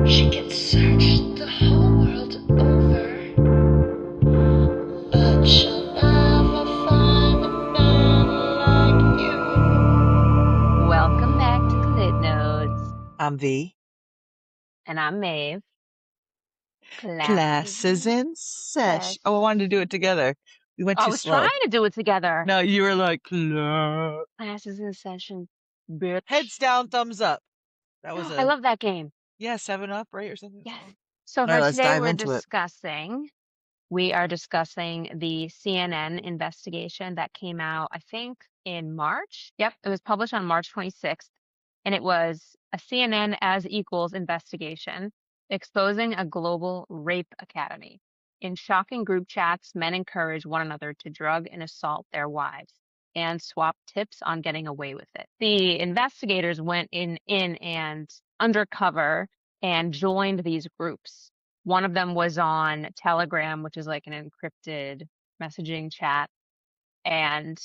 She can search the whole world over, but she'll never find a man like you. Welcome back to ClitNotes. I'm V. And I'm Maeve. Classes in sesh. Oh, I wanted to do it together. We went I too was slow. trying to do it together. No, you were like, "Class." Classes in session, bitch. Heads down, thumbs up. That was I love that game. 7-Up, right? Or something. Yes. So All for right, let's today, dive into it. we are discussing the CNN investigation that came out, I think, in March. Yep, it was published on March 26th, and it was a CNN as equals investigation exposing a global rape academy. In shocking group chats, men encourage one another to drug and assault their wives and swap tips on getting away with it. The investigators went in and undercover and joined these groups. One of them was on Telegram, which is like an encrypted messaging chat. And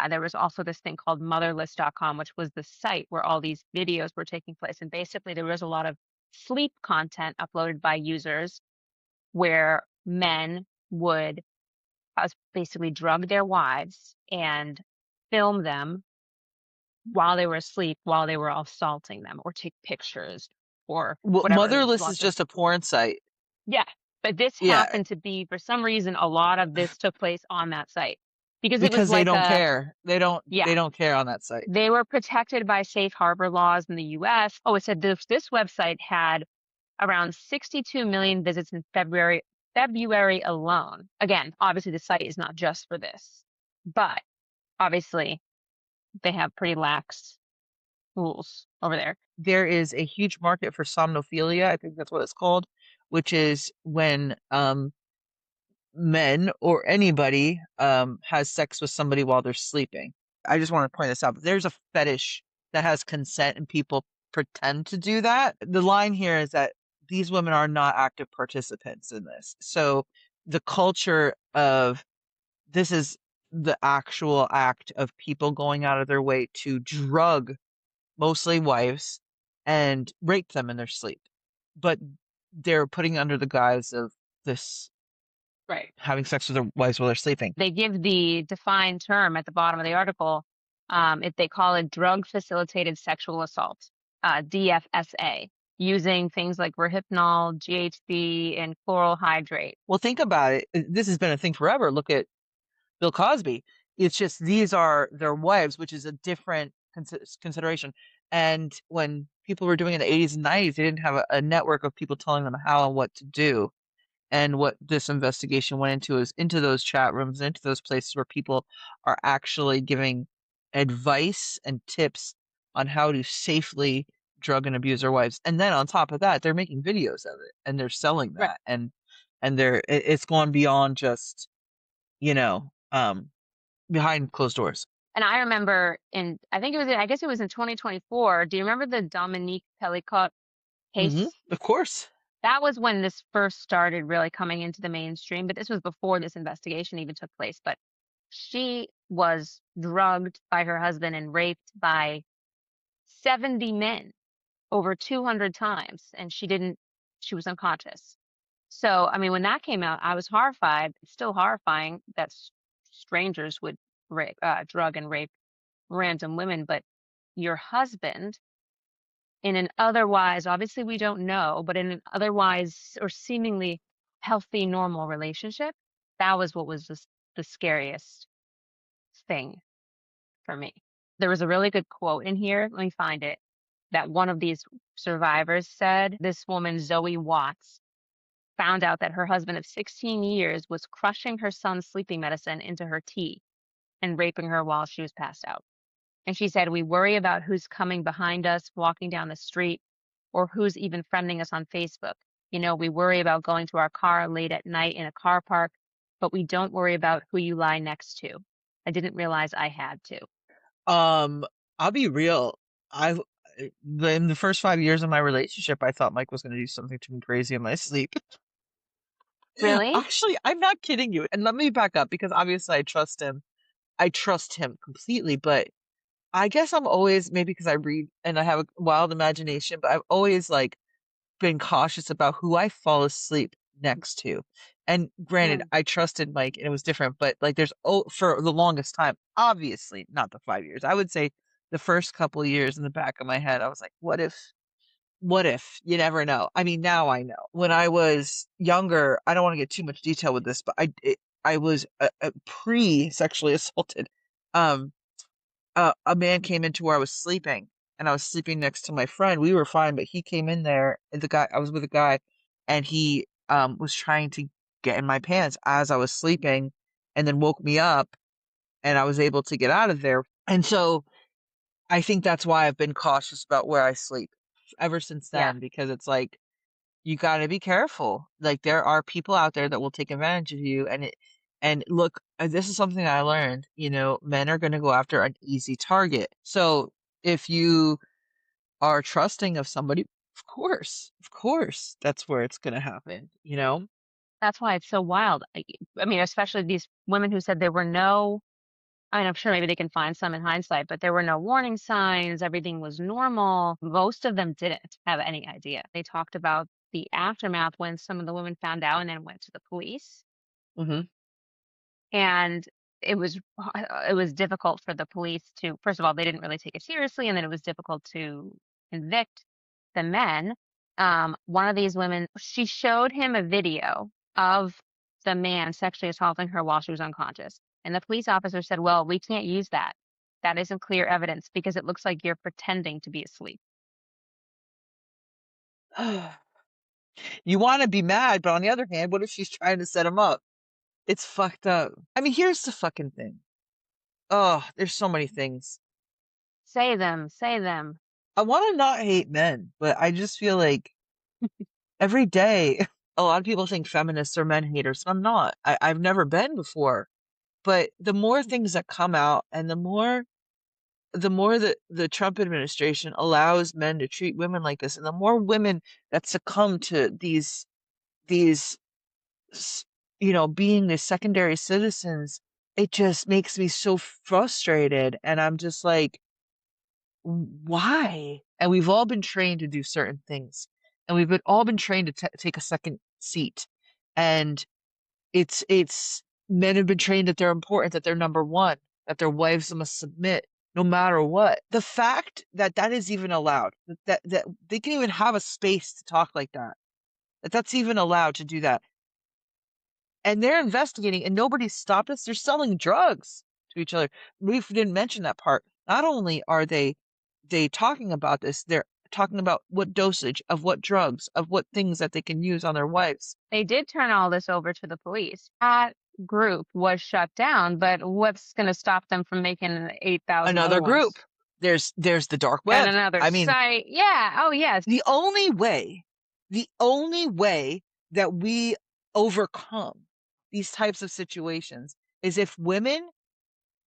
there was also this thing called motherless.com, which was the site where all these videos were taking place. And basically, there was a lot of sleep content uploaded by users where men would basically drug their wives and film them while they were asleep, while they were assaulting them, or take pictures or Well, whatever. Motherless is just a porn site. Yeah, but this happened to be, for some reason, a lot of this took place on that site because it was they like don't care. They don't care on that site. They were protected by safe harbor laws in the US. Oh, it said this website had around 62 million visits in February alone. Again, obviously the site is not just for this, but obviously they have pretty lax rules over there. There is a huge market for somnophilia. I think that's what it's called, which is when men or anybody has sex with somebody while they're sleeping. I just want to point this out. There's a fetish that has consent and people pretend to do that. The line here is that these women are not active participants in this. So the culture of this is the actual act of people going out of their way to drug mostly wives and rape them in their sleep. But they're putting under the guise of this right, having sex with their wives while they're sleeping. They give the defined term at the bottom of the article. If they call it drug facilitated sexual assault, DFSA, using things like Rohypnol, GHB, and chloral hydrate. Well, think about it. This has been a thing forever. Look at Bill Cosby. It's just these are their wives, which is a different consideration. And when people were doing it in the 80s and 90s, they didn't have a network of people telling them how and what to do. And what this investigation went into is into those chat rooms, into those places where people are actually giving advice and tips on how to safely drug and abuse their wives. And then on top of that, they're making videos of it and they're selling that. Right. And it's gone beyond just, behind closed doors. And I remember I guess it was in 2024. Do you remember the Dominique Pellicot case? Mm-hmm. Of course. That was when this first started really coming into the mainstream, but this was before this investigation even took place. But she was drugged by her husband and raped by 70 men over 200 times, and she was unconscious. So, I mean, when that came out, I was horrified. It's still horrifying that strangers would drug and rape random women, but your husband, in an otherwise, obviously we don't know, but in an otherwise or seemingly healthy, normal relationship, that was what was the scariest thing for me. There was a really good quote in here. Let me find it. That one of these survivors said, this woman, Zoe Watts, found out that her husband of 16 years was crushing her son's sleeping medicine into her tea and raping her while she was passed out. And she said, we worry about who's coming behind us, walking down the street, or who's even friending us on Facebook. You know, we worry about going to our car late at night in a car park, but we don't worry about who you lie next to. I didn't realize I had to. I'll be real. In the first 5 years of my relationship, I thought Mike was going to do something to me crazy in my sleep. Really? Actually, I'm not kidding you. And let me back up because obviously I trust him. I trust him completely, but I guess I'm always, maybe because I read and I have a wild imagination, but I've always been cautious about who I fall asleep next to. And granted, Mm. I trusted Mike and it was different, but like for the longest time, obviously not the 5 years. I would say the first couple of years in the back of my head, I was like, what if? You never know. I mean, now I know. When I was younger, I don't want to get too much detail with this, but I was pre-sexually assaulted. Um, a man came into where I was sleeping, and I was sleeping next to my friend. We were fine, but he came in there, and I was with a guy, and he was trying to get in my pants as I was sleeping, and then woke me up, and I was able to get out of there. And so I think that's why I've been cautious about where I sleep ever since Yeah, then, because it's like you got to be careful. Like there are people out there that will take advantage of you, and look, this is something I learned. Men are going to go after an easy target. So if you are trusting of somebody, of course, that's where it's going to happen. that's why it's so wild. I mean, especially these women who said there were no. I mean, I'm sure maybe they can find some in hindsight, but there were no warning signs. Everything was normal. Most of them didn't have any idea. They talked about the aftermath when some of the women found out and then went to the police. Hmm. And it was difficult for the police to, first of all, they didn't really take it seriously, and then it was difficult to convict the men. One of these women, she showed him a video of the man sexually assaulting her while she was unconscious. And the police officer said, well, we can't use that. That isn't clear evidence because it looks like you're pretending to be asleep. You want to be mad, but on the other hand, what if she's trying to set him up? It's fucked up. I mean, here's the fucking thing. Oh, there's so many things. Say them, say them. I want to not hate men, but I just feel like every day, a lot of people think feminists are men haters. I'm not. I've never been before. But the more things that come out and the more that the Trump administration allows men to treat women like this, and the more women that succumb to these being the secondary citizens, it just makes me so frustrated. And I'm just like, why? And we've all been trained to do certain things, and all been trained to take a second seat. And it's men have been trained that they're important, that they're number one, that their wives must submit no matter what. The fact that that is even allowed, that they can even have a space to talk like that that's even allowed to do that, and they're investigating, and nobody stopped us. They're selling drugs to each other. We didn't mention that part. Not only are they talking about this, they're talking about what dosage of what drugs, of what things that they can use on their wives. They did turn all this over to the police. That group was shut down, but what's going to stop them from making 8,000 Another other group. ones? There's the dark And web. another I mean, site. Yeah. Oh, yes. the only way that we overcome these types of situations is if women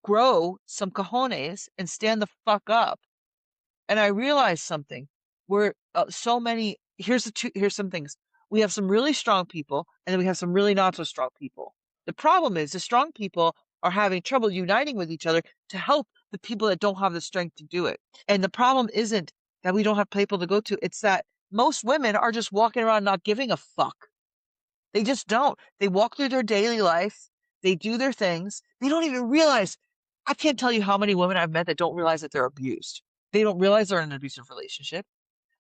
grow some cojones and stand the fuck up. And I realized something. We're so many. Here's some things. We have some really strong people, and then we have some really not so strong people. The problem is the strong people are having trouble uniting with each other to help the people that don't have the strength to do it. And the problem isn't that we don't have people to go to. It's that most women are just walking around not giving a fuck. They just don't. They walk through their daily life. They do their things. They don't even realize. I can't tell you how many women I've met that don't realize that they're abused. They don't realize they're in an abusive relationship.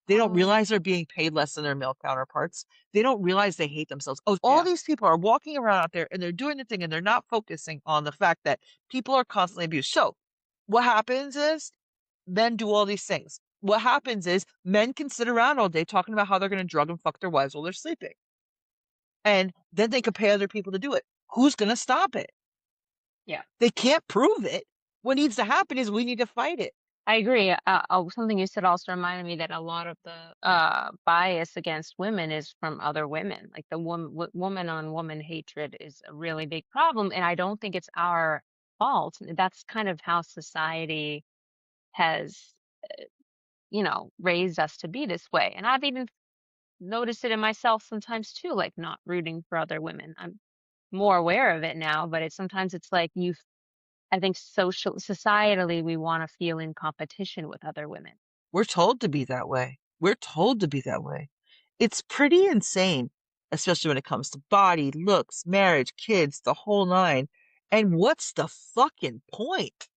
They don't Oh, realize they're being paid less than their male counterparts. They don't realize they hate themselves. Oh, all yeah. these people are walking around out there and they're doing the thing and they're not focusing on the fact that people are constantly abused. So what happens is men do all these things. What happens is men can sit around all day talking about how they're going to drug and fuck their wives while they're sleeping. And then they could pay other people to do it. Who's going to stop it? Yeah. They can't prove it. What needs to happen is we need to fight it. I agree. Something you said also reminded me that a lot of the bias against women is from other women. Like the woman on woman hatred is a really big problem, and I don't think it's our fault. That's kind of how society has, raised us to be this way. And I've even noticed it in myself sometimes too, like not rooting for other women. I'm more aware of it now, but it's like I think societally, we want to feel in competition with other women. We're told to be that way. We're told to be that way. It's pretty insane, especially when it comes to body, looks, marriage, kids, the whole nine. And what's the fucking point?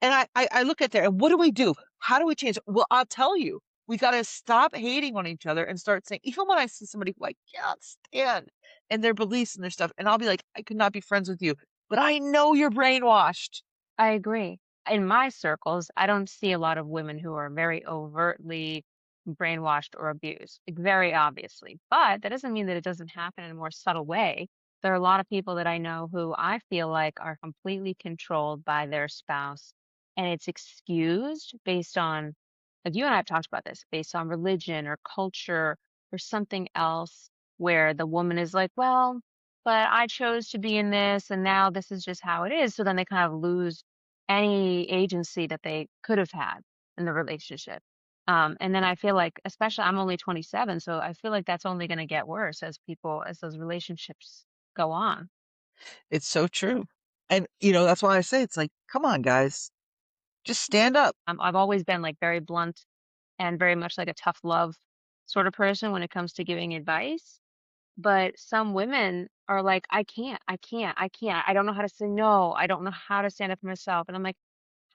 And I look at that and what do we do? How do we change it? Well, I'll tell you, we got to stop hating on each other and start saying, even when I see somebody who I can't stand and their beliefs and their stuff, and I'll be like, I could not be friends with you, but I know you're brainwashed. I agree. In my circles, I don't see a lot of women who are very overtly brainwashed or abused, like very obviously. But that doesn't mean that it doesn't happen in a more subtle way. There are a lot of people that I know who I feel like are completely controlled by their spouse, and it's excused based on, like you and I have talked about this, based on religion or culture or something else, where the woman is like, well, but I chose to be in this, and now this is just how it is. So then they kind of lose any agency that they could have had in the relationship. And then I feel like, especially I'm only 27, so I feel like that's only going to get worse as those relationships go on. It's so true. And, that's why I say it's like, come on, guys, just stand up. I've always been like very blunt and very much like a tough love sort of person when it comes to giving advice. But some women are like, I can't. I don't know how to say no. I don't know how to stand up for myself. And I'm like,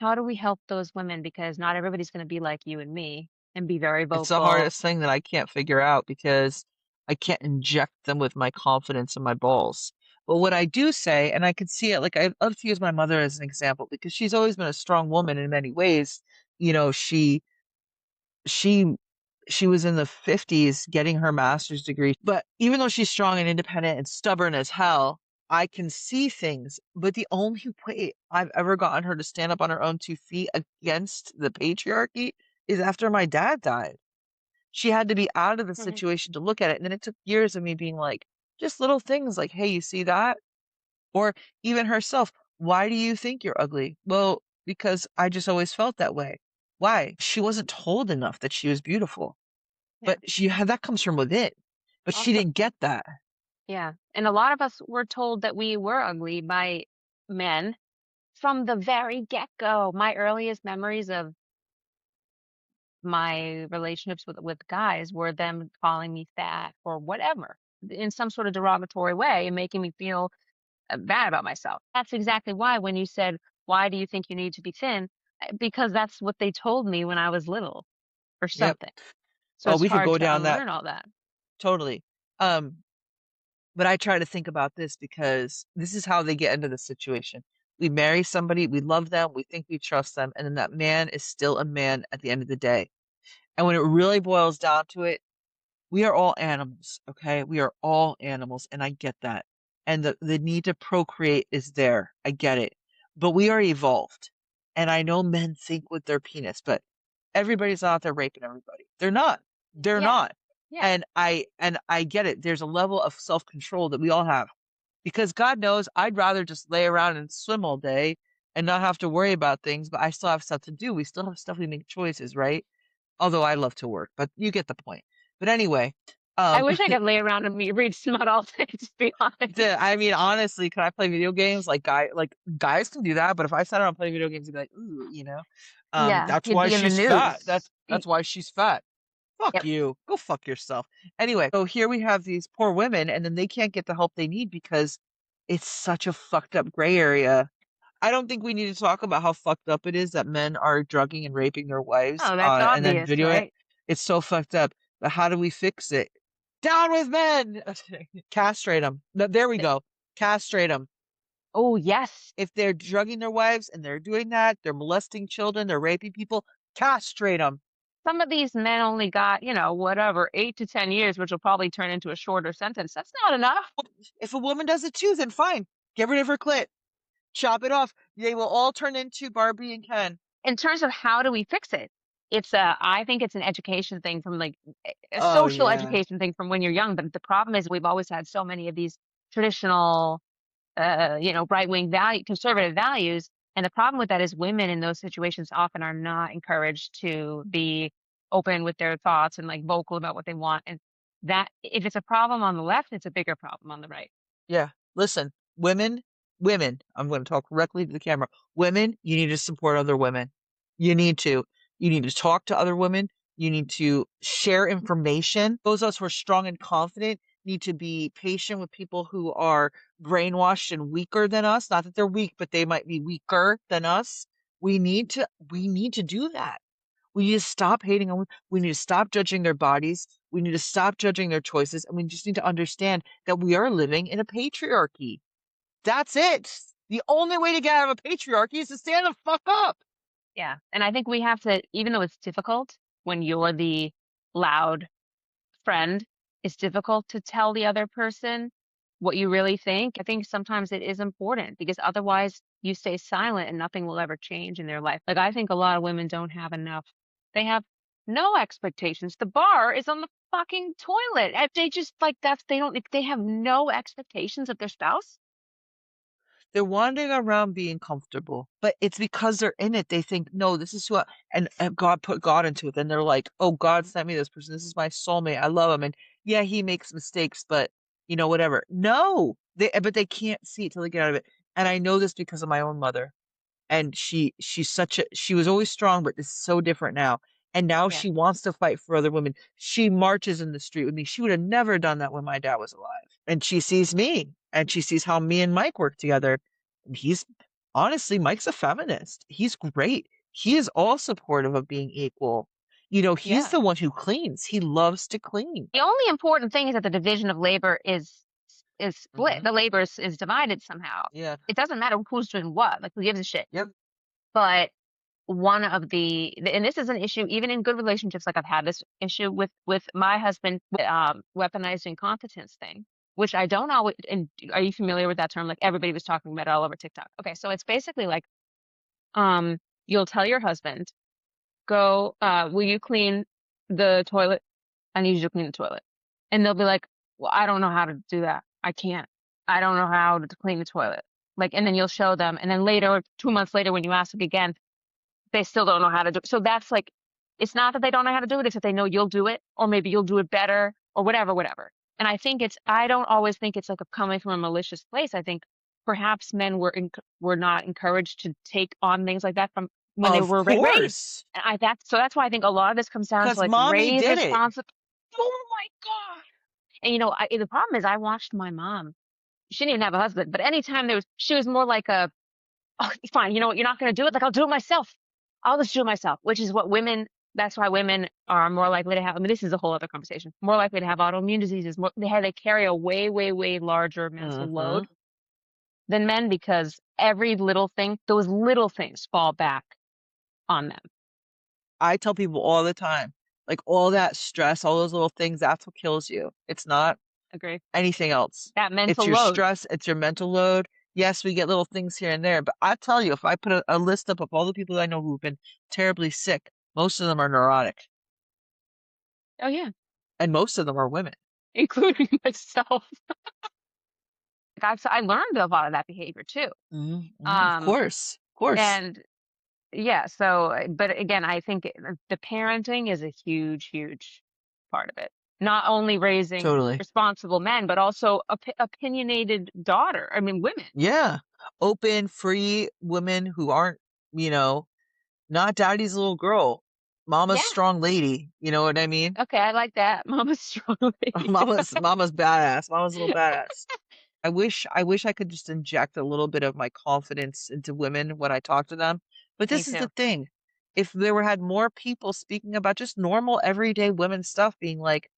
how do we help those women? Because not everybody's going to be like you and me and be very It's the vocal. hardest thing that I can't figure out because I can't inject them with my confidence and my balls. But what I do say, and I can see it, like I love to use my mother as an example because she's always been a strong woman in many ways. You know, she she was in the 50s getting her master's degree. But even though she's strong and independent and stubborn as hell, I can see things. But the only way I've ever gotten her to stand up on her own 2 feet against the patriarchy is after my dad died. She had to be out of the Mhm. situation to look at it. And then it took years of me being like, just little things like, hey, you see that? Or even herself, why do you think you're ugly? Well, because I just always felt that way. Why? She wasn't told enough that she was beautiful. Yeah. But she had that comes from within. But she Also, didn't get that. yeah. And a lot of us were told that we were ugly by men from the very get-go. My earliest memories of my relationships with guys were them calling me fat or whatever in some sort of derogatory way and making me feel bad about myself. That's exactly why when you said, "Why do you think you need to be thin?" Because that's what they told me when I was little or Yep. something. So Oh, it's we could hard go to down that unlearn all that. totally. Um, but I try to think about this because this is how they get into the situation. We marry somebody, we love them, we think we trust them, and then that man is still a man at the end of the day. And when it really boils down to it, we are all animals, okay? We are all animals, and I get that. And the need to procreate is there. I get it. But we are evolved. And I know men think with their penis, but everybody's not out there raping everybody. They're not. They're Yeah. not. Yeah. And I get it. There's a level of self-control that we all have. Because God knows I'd rather just lay around and swim all day and not have to worry about things, but I still have stuff to do. We still have stuff we make choices, right? Although I love to work, but you get the point. But anyway, I um, wish I could lay around and read smut all day, to be honest. I mean, honestly, can I play video games? Like guys can do that, but if I sat around playing video games, you'd be like, ooh, Yeah, that's you'd why be in the she's fat. news. That's why she's fat. Fuck Yep. you. Go fuck yourself. Anyway, so here we have these poor women, and then they can't get the help they need because it's such a fucked up gray area. I don't think we need to talk about how fucked up it is that men are drugging and raping their wives, Oh, that's and then obvious, video it. right? It's so fucked up. But how do we fix it? Down with men! Castrate them. There we go. Castrate them. Oh, yes. If they're drugging their wives and they're doing that, they're molesting children, they're raping people, castrate them. Some of these men only got, whatever, 8 to 10 years, which will probably turn into a shorter sentence. That's not enough. If a woman does it too, then fine. Get rid of her clit. Chop it off. They will all turn into Barbie and Ken. In terms of how do we fix it, I think it's an education thing from like a Oh social yeah. education thing from when you're young. But the problem is we've always had so many of these traditional, right-wing conservative values. And the problem with that is women in those situations often are not encouraged to be open with their thoughts and like vocal about what they want. And that if it's a problem on the left, it's a bigger problem on the right. Yeah. Listen, women, I'm going to talk directly to the camera. Women, you need to support other women. You need to. You need to talk to other women. You need to share information. Those of us who are strong and confident need to be patient with people who are brainwashed and weaker than us. Not that they're weak, but they might be weaker than us. We need to do that. We need to stop hating on. We need to stop judging their bodies. We need to stop judging their choices, and we just need to understand that we are living in a patriarchy. That's it. The only way to get out of a patriarchy is to stand the fuck up. Yeah. And I think we have to, even though it's difficult when you're the loud friend, it's difficult to tell the other person what you really think. I think sometimes it is important because otherwise you stay silent and nothing will ever change in their life. Like, I think a lot of women don't have enough. They have no expectations. The bar is on the fucking toilet. If they just like they have no expectations of their spouse. They're wandering around being comfortable, but it's because they're in it. They think, no, this is and God put God into it. And they're like, oh, God sent me this person. This is my soulmate. I love him. And yeah, he makes mistakes, but whatever. No, but they can't see it till they get out of it. And I know this because of my own mother. And she was always strong, but it's so different now. And now Yeah. she wants to fight for other women. She marches in the street with me. She would have never done that when my dad was alive. And she sees me and she sees how me and Mike work together. And Mike's a feminist. He's great. He is all supportive of being equal. He's Yeah. the one who cleans. He loves to clean. The only important thing is that the division of labor is split. Mhm. The labor is divided somehow. Yeah. It doesn't matter who's doing what. Like, who gives a shit? Yep. But one of and this is an issue even in good relationships. Like, I've had this issue with my husband, weaponized incompetence thing, which I don't always. And are you familiar with that term? Like, everybody was talking about it all over TikTok. Okay, so it's basically like, you'll tell your husband, go, will you clean the toilet? I need you to clean the toilet. And they'll be like, well, I don't know how to do that. I can't. I don't know how to clean the toilet. Like, and then you'll show them. And then later, 2 months later, when you ask again, they still don't know how to do it. So that's like, it's not that they don't know how to do it, it's that they know you'll do it, or maybe you'll do it better, or whatever. And I don't always think it's like coming from a malicious place. I think perhaps men were not encouraged to take on things like that from when they Of were raised. course. And so that's why I think a lot of this comes down to Because like mommy raise did it. responsible. Oh my God. And the problem is I watched my mom. She didn't even have a husband, but anytime she was more like oh, fine, you know what, you're not going to do it? Like, I'll do it myself. I'll just do it myself, which is that's why women are more likely to have, I mean, this is a whole other conversation, more likely to have autoimmune diseases. They carry a way, way, way larger mental load than men because those little things fall back on them. I tell people all the time, like all that stress, all those little things, that's what kills you. It's not Agree. anything else. That mental It's your load. stress, it's your mental load. Yes, we get little things here and there, but I tell you, if I put a list up of all the people I know who've been terribly sick, most of them are neurotic. Oh, yeah. And most of them are women. Including myself. I learned a lot of that behavior too. Of course. Of course. And yeah, but again, I think the parenting is a huge, huge part of it. Not only raising Totally. responsible men, but also opinionated women. Yeah. Open, free women who aren't, not daddy's little girl. Mama's strong lady. You know what I mean? Okay, I like that. Mama's strong lady. Mama's badass. Mama's a little badass. I wish I could just inject a little bit of my confidence into women when I talk to them. But this is the thing. If there had more people speaking about just normal everyday women stuff, being like,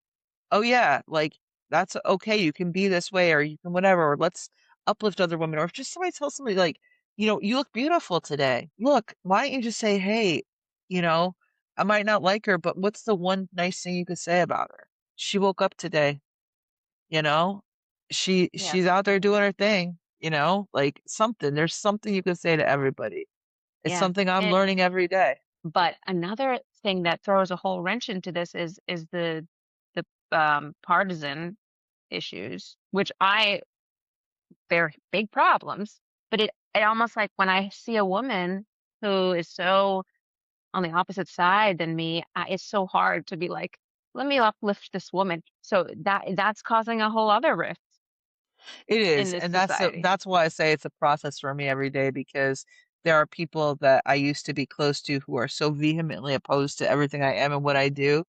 oh yeah, like that's okay, you can be this way, or you can whatever, or let's uplift other women, or if just somebody tells somebody like, you look beautiful today. Look, why don't you just say, hey, I might not like her, but what's the one nice thing you could say about her? She woke up today, she's out there doing her thing, like something. There's something you could say to everybody. It's something I'm learning every day. But another thing that throws a whole wrench into this is the partisan issues, which they're big problems. But it almost like when I see a woman who is so on the opposite side than me, it's so hard to be like, let me uplift this woman. So that's causing a whole other rift. It is, in this and society. that's why I say it's a process for me every day, because there are people that I used to be close to who are so vehemently opposed to everything I am and what I do.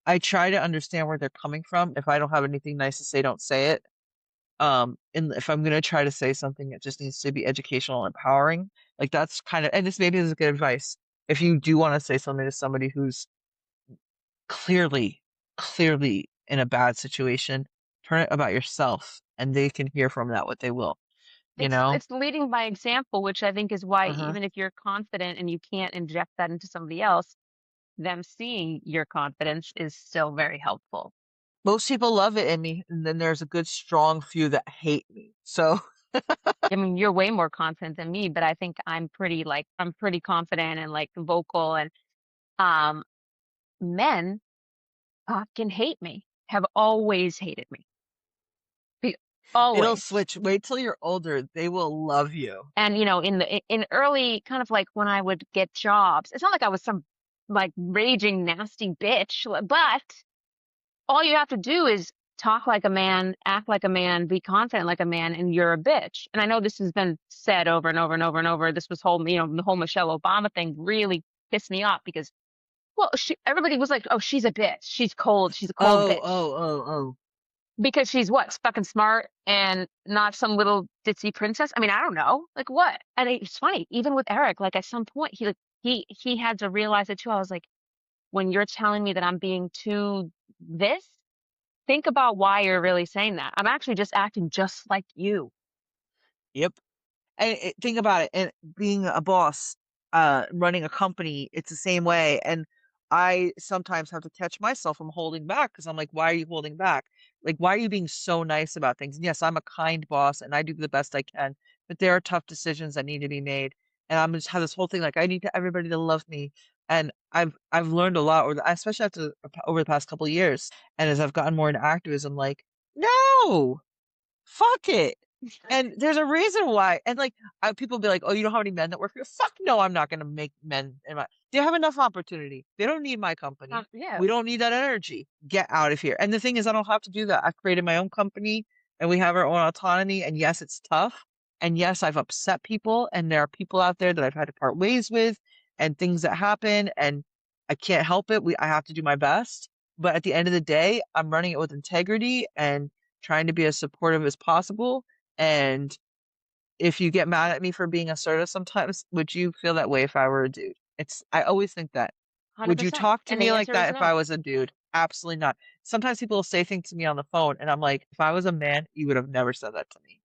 I try to understand where they're coming from. If I don't have anything nice to say, don't say it. And if I'm gonna try to say something, it just needs to be educational and empowering. Like that's kind of, and this maybe is good advice. If you do want to say something to somebody who's clearly, clearly in a bad situation, turn it about yourself, and they can hear from that what they will, you know? It's leading by example, which I think is why Uh-huh. even if you're confident and you can't inject that into somebody else, them seeing your confidence is still very helpful. Most people love it in me, and then there's a good strong few that hate me. So, I mean, you're way more confident than me, but I think I'm pretty confident and like vocal and um men fucking hate me, have always hated me. it'll Always. switch. Wait till you're older. They will love you. And in early kind of like when I would get jobs, it's not like I was some like raging nasty bitch, but all you have to do is talk like a man, act like a man, be confident like a man, and you're a bitch. And I know this has been said over and over and over and over. This was the whole Michelle Obama thing really pissed me off because, well, everybody was like, oh, she's a bitch. She's cold. She's a cold Oh, bitch. oh, oh, oh. Because she's what? Fucking smart and not some little ditzy princess. I mean, I don't know. Like what? And it's funny, even with Eric, like at some point he had to realize it too. I was like, when you're telling me that I'm being too this, think about why you're really saying that. I'm actually just acting just like you. Yep. And think about it. And being a boss, running a company, it's the same way. And I sometimes have to catch myself from holding back because I'm like, why are you holding back? Like, why are you being so nice about things? And yes, I'm a kind boss and I do the best I can, but there are tough decisions that need to be made. And I'm just have this whole thing like I need everybody to love me. And I've learned a lot, especially after over the past couple of years, and as I've gotten more into activism, like, no, fuck it. And there's a reason why. And like people be like, "Oh, you don't have any men that work for you." Fuck no, I'm not going to make men in my. They have enough opportunity. They don't need my company. Yeah, We don't need that energy. Get out of here. And the thing is, I don't have to do that. I've created my own company, and we have our own autonomy. And yes, it's tough. And yes, I've upset people, and there are people out there that I've had to part ways with, and things that happen, and I can't help it. I have to do my best. But at the end of the day, I'm running it with integrity and trying to be as supportive as possible. And if you get mad at me for being assertive sometimes, would you feel that way if I were a dude? I always think that. Would you 100%. talk to And the me like answer is that if I no. was a dude? Absolutely not. Sometimes people will say things to me on the phone, and I'm like, if I was a man, you would have never said that to me.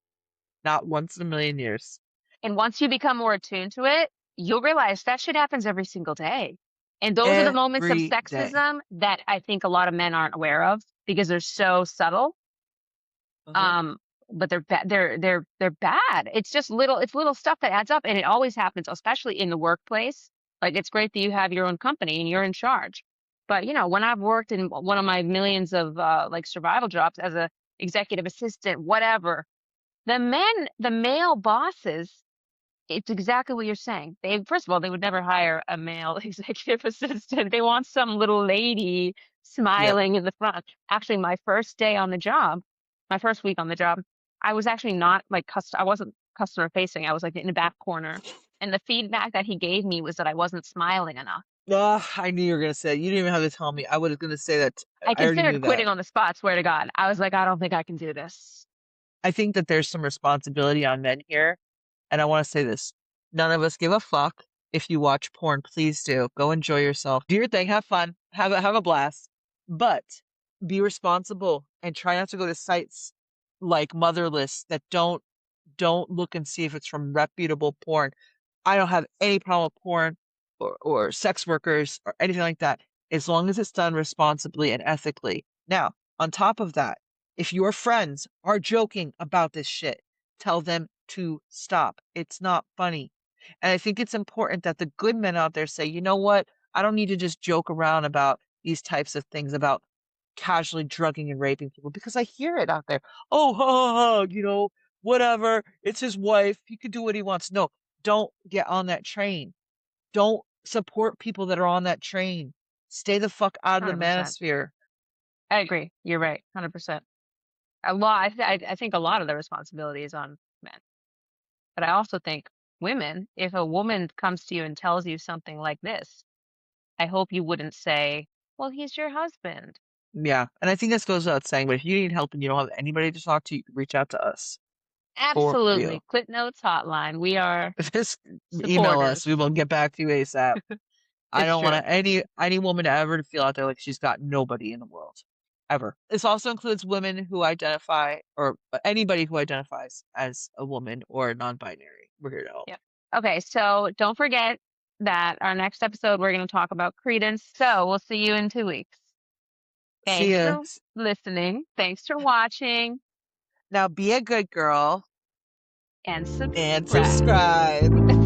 Not once in a million years. And once you become more attuned to it, you'll realize that shit happens every single day. And those are the moments of Every day. sexism that I think a lot of men aren't aware of because they're so subtle. Uh-huh. Um, but they're bad. It's little stuff that adds up, and it always happens, especially in the workplace. Like it's great that you have your own company and you're in charge. But when I've worked in one of my millions of like survival jobs as a executive assistant, whatever, the male bosses, it's exactly what you're saying. First of all, they would never hire a male executive assistant. They want some little lady Yep. smiling in the front. Actually, my first day on the job, my first week on the job, I was actually not like I wasn't customer facing. I was like in the back corner. And the feedback that he gave me was that I wasn't smiling enough. I knew you were gonna say it. You didn't even have to tell me. I was gonna say that. I I already considered knew that. quitting on the spot, swear to God. I was like, I don't think I can do this. I think that there's some responsibility on men here. And I want to say this. None of us give a fuck if you watch porn. Please do. Go enjoy yourself. Do your thing. Have fun. Have a blast. But be responsible and try not to go to sites like Motherless that don't look and see if it's from reputable porn. I don't have any problem with porn or sex workers or anything like that, as long as it's done responsibly and ethically. Now, on top of that, if your friends are joking about this shit, tell them to stop. It's not funny. And I think it's important that the good men out there say, you know what? I don't need to just joke around about these types of things, about casually drugging and raping people, because I hear it out there. Oh, ha, ha, ha, whatever. It's his wife. He can do what he wants. No, don't get on that train. Don't support people that are on that train. Stay the fuck out of the 100%. manosphere. I agree. You're right. 100%. A lot, I think a lot of the responsibility is on men. But I also think women, if a woman comes to you and tells you something like this, I hope you wouldn't say, well, he's your husband. Yeah. And I think this goes without saying, but if you need help and you don't have anybody to talk to, you can reach out to us. For real. Absolutely. ClitNotes hotline. We are Just email us. supporters. We will get back to you ASAP. I It's don't true. want any woman to ever feel out there like she's got nobody in the world. Ever. This also includes women who identify, or anybody who identifies as a woman or non-binary. We're here to help. Yep. Okay, so don't forget that our next episode, we're going to talk about credence. So we'll see you in 2 weeks. See Thanks ya. for listening. Thanks for watching. Now be a good girl And subscribe. and subscribe.